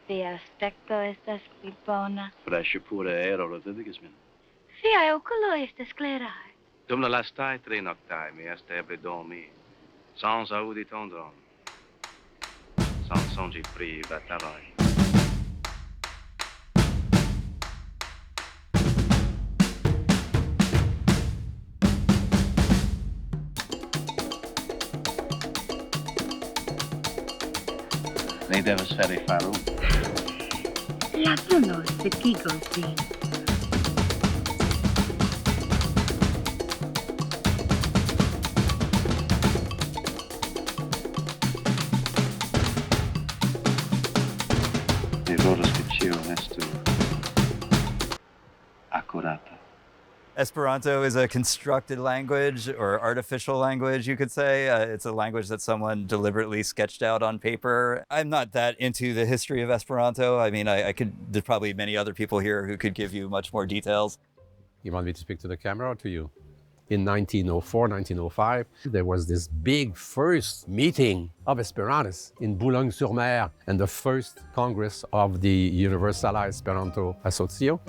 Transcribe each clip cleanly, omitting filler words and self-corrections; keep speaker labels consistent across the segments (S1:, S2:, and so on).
S1: Vi aspecto estas pli bona.
S2: Freŝe pura aero revivigas min.
S1: Viaj okuloj estas klaraj.
S2: Dum la lastaj 3 noktaj mi este eble dormi, sans aŭdi tondron, sans sonĝi pri bataloj. Ni devas fari faru.
S1: La suno sekigos vin.
S2: Mi volas ke ĉio estu akurata.
S3: Esperanto is a constructed language or artificial language, you could say. It's a language that someone deliberately sketched out on paper. I'm not that into the history of Esperanto. I mean, there's probably many other people here who could give you much more details.
S4: You want me to speak to the camera or to you? In 1904, 1905, there was this big first meeting of Esperantists in Boulogne-sur-Mer and the first Congress of the Universala Esperanto Asocio.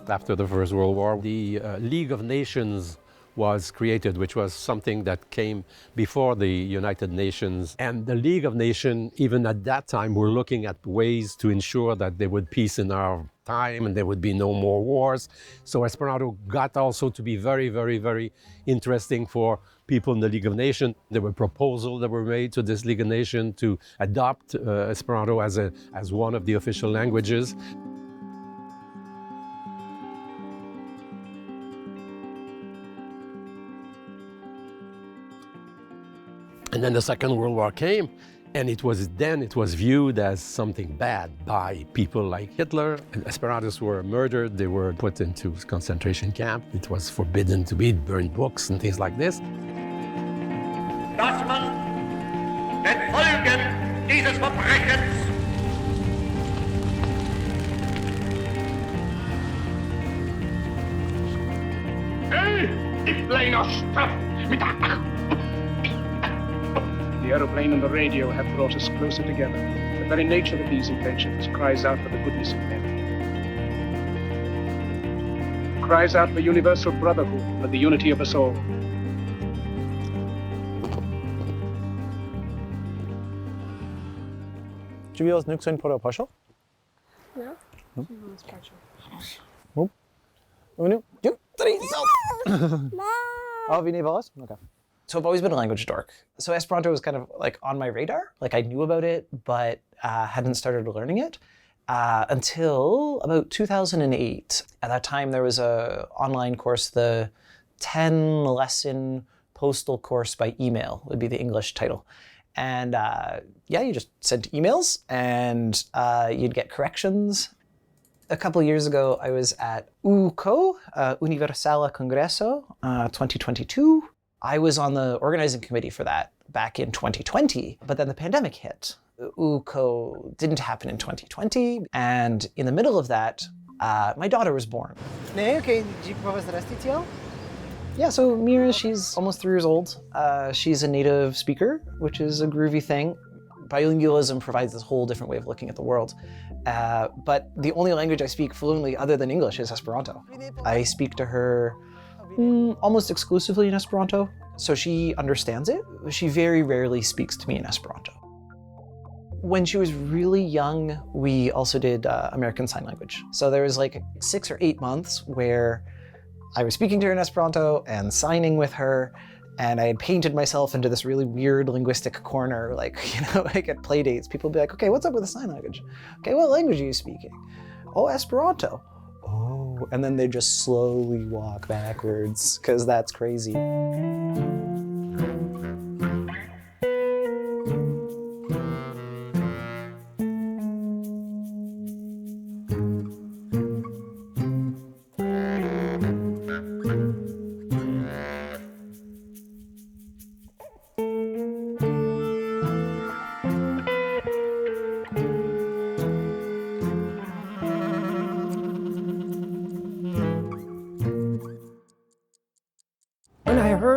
S4: After the First World War, the League of Nations was created, which was something that came before the United Nations. And the League of Nations, even at that time, were looking at ways to ensure that there would be peace in our time and there would be no more wars. So Esperanto got also to be very, very, very interesting for people in the League of Nations. There were proposals that were made to this League of Nations to adopt Esperanto as one of the official languages. And then the Second World War came, and it was viewed as something bad by people like Hitler. And Esperantists were murdered, they were put into concentration camp. It was forbidden to read, burn books and things like this.
S5: Dass man den Folgen dieses Verbrechens ich kleiner Stoff mit
S6: The aeroplane and the radio have brought us closer together. The very nature of these inventions cries out for the goodness of men. Cries out for universal brotherhood and the unity of us all.
S7: Tu vill nu sen på det partial?
S8: Ja.
S7: No. Uno, two, three, so. Oh, vi need us? Okay.
S9: So I've always been a language dork. So Esperanto was kind of like on my radar. Like I knew about it, but hadn't started learning it until about 2008. At that time, there was a online course, the 10-lesson postal course by email would be the English title. And yeah, you just sent emails and you'd get corrections. A couple of years ago, I was at UCO, Universala Congreso 2022. I was on the organizing committee for that back in 2020, but then the pandemic hit. UCO didn't happen in 2020, and in the middle of that, my daughter was born.
S7: Okay,
S9: Yeah, so Mira, she's almost 3 years old. She's a native speaker, which is a groovy thing. Bilingualism provides this whole different way of looking at the world. But the only language I speak fluently other than English is Esperanto. I speak to her almost exclusively in Esperanto, so she understands it. She very rarely speaks to me in Esperanto. When she was really young, we also did American Sign Language. So there was like 6 or 8 months where I was speaking to her in Esperanto and signing with her, and I had painted myself into this really weird linguistic corner, like, like at play dates, people would be like, okay, what's up with the sign language? Okay, what language are you speaking? Oh, Esperanto. Oh, and then they just slowly walk backwards, because that's crazy.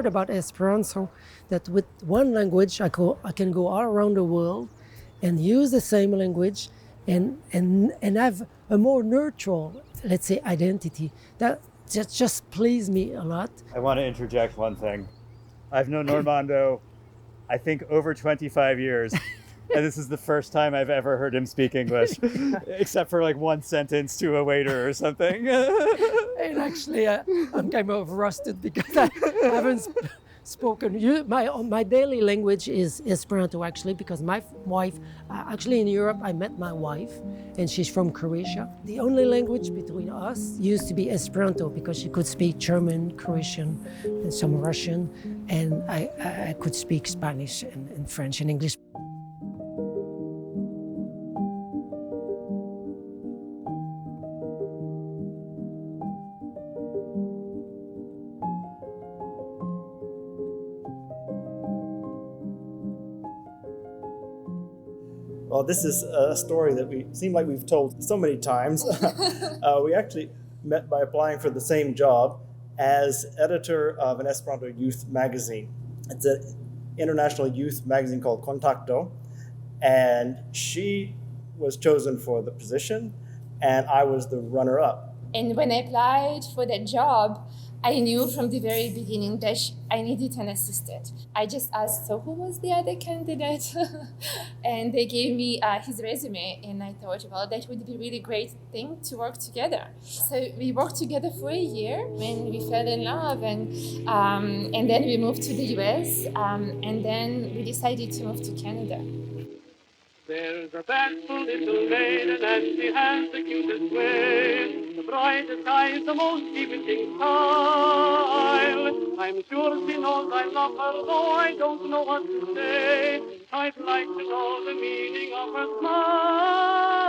S8: part about Esperanto, that with one language I can go all around the world and use the same language and have a more neutral, let's say, identity. That just pleased me a lot.
S3: I want to interject one thing. I've known Normando, I think, over 25 years. And this is the first time I've ever heard him speak English, except for like one sentence to a waiter or something.
S8: And actually, I'm kind of rusted because I haven't spoken. My daily language is Esperanto, actually, because my wife, actually in Europe, I met my wife, and she's from Croatia. The only language between us used to be Esperanto because she could speak German, Croatian, and some Russian, and I could speak Spanish and French and English.
S10: Well, this is a story that we seem like we've told so many times. We actually met by applying for the same job as editor of an Esperanto youth magazine. It's an international youth magazine called Contacto, and she was chosen for the position, and I was the runner-up.
S11: And when I applied for that job, I knew from the very beginning that I needed an assistant. I just asked, so who was the other candidate? And they gave me his resume, and I thought, well, that would be a really great thing to work together. So we worked together for a year when we fell in love, and then we moved to the US, and then we decided to move to Canada.
S5: There's a bashful little maiden, and she has the cutest way. The brightest eyes, the most evening smile. I'm sure she knows I love her, though I don't know what to say. I'd like to know the meaning of her smile.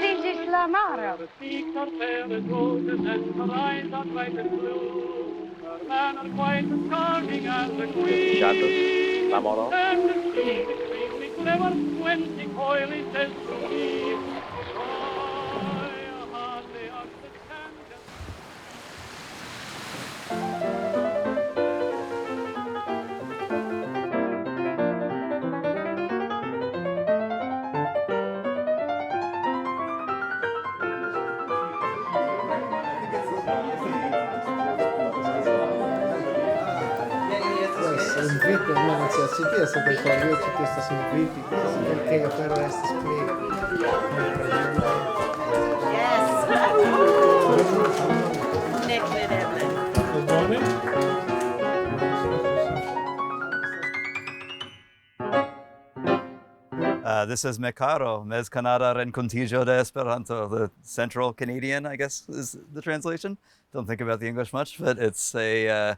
S1: This is Lamaro.
S5: Her cheeks are fair as roses, and her eyes are bright as blue. Her manner quite as charming as a queen.
S2: Lamaro.
S5: And she's extremely clever when she coyly says to me, I hardly understand just...
S12: Invite, no, necessity, essa pessoa viu que está sendo invite, porque eu quero esta explica.
S13: Yes. Nick did it.
S12: Good morning.
S3: This is Mecaro, Mes Canada Rencontillo de Esperanto, the Central Canadian, I guess is the translation. Don't think about the English much, but it's a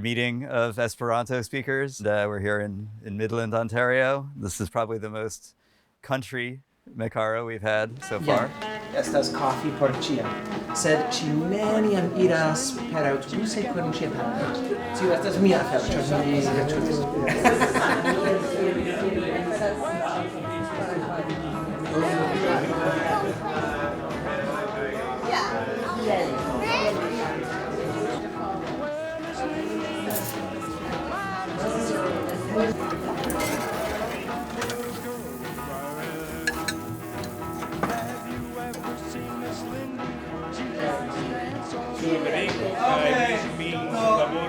S3: meeting of Esperanto speakers. We're here in Midland, Ontario. This is probably the most country Mecaro we've had so far.
S9: Estas coffee por cia. Sed ci neniam iras per autobuse kun cia pago. Tiu estas mia afero, ĉar mi veturis.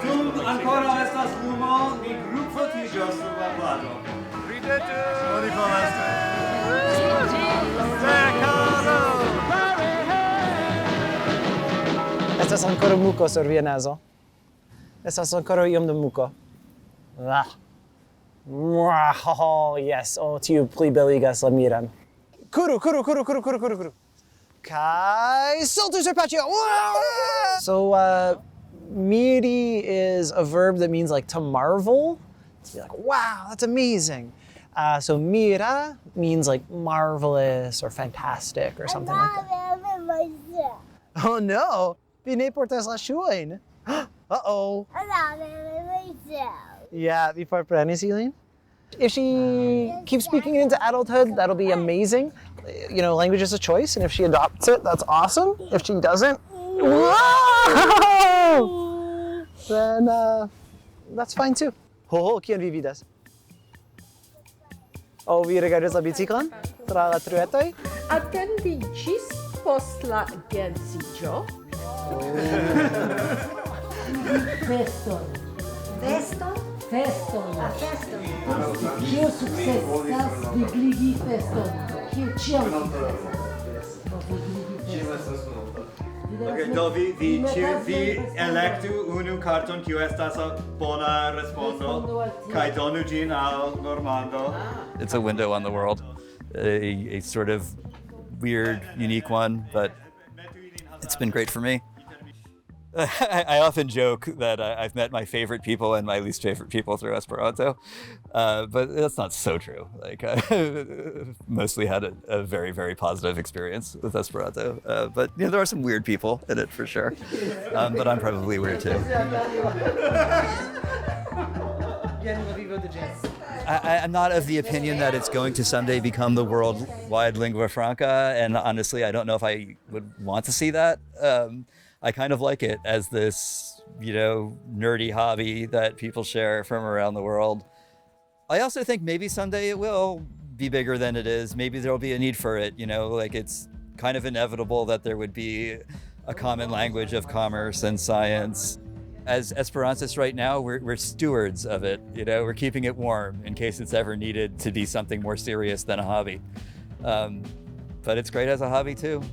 S3: Dum ancora estas lumo, ni grupo tigos sur la plaĝo. Ridetu! Oni povas.
S9: Estas ancora muco sur via nazo. Estas ancora iom de muco. Oh, yes. Oh, tiu pli beligas la miran. Kuru. Kai saltu sur patio. So, miri is a verb that means like to marvel. To be like, wow, that's amazing. So mira means like marvelous or fantastic or something like that. Oh no, vi ne portas la ŝuojn. Uh-oh. Yeah, vi forprenis ilin. If she keeps speaking it into adulthood, that'll be amazing. You know, language is a choice, and if she adopts it, that's awesome. If she doesn't, whoa! then that's fine too. Ho, kion vi vidas? O vi rigardas la biciklon tra la truetoj?
S13: Atendi ĝis post la geedziĝo.
S8: Feston.
S13: Veston?
S8: Feston.
S13: Feston.
S8: Kio sukcesas vigligi feston? Kio ĉiam sukcesas?
S3: Okay, do vi elektu unu karton kiu estas bona respondo kaj donu ĝin al Normando. It's a window on the world, a sort of weird, unique one, but it's been great for me. I often joke that I've met my favorite people and my least favorite people through Esperanto, but that's not so true. Like, I mostly had a very, very positive experience with Esperanto, but you know, there are some weird people in it for sure, but I'm probably weird too. I'm not of the opinion that it's going to someday become the worldwide lingua franca, and honestly, I don't know if I would want to see that. I kind of like it as this, you know, nerdy hobby that people share from around the world. I also think maybe someday it will be bigger than it is. Maybe there'll be a need for it, you know, like it's kind of inevitable that there would be a common language of commerce and science. As Esperantists right now, we're stewards of it, you know, we're keeping it warm in case it's ever needed to be something more serious than a hobby. But it's great as a hobby too.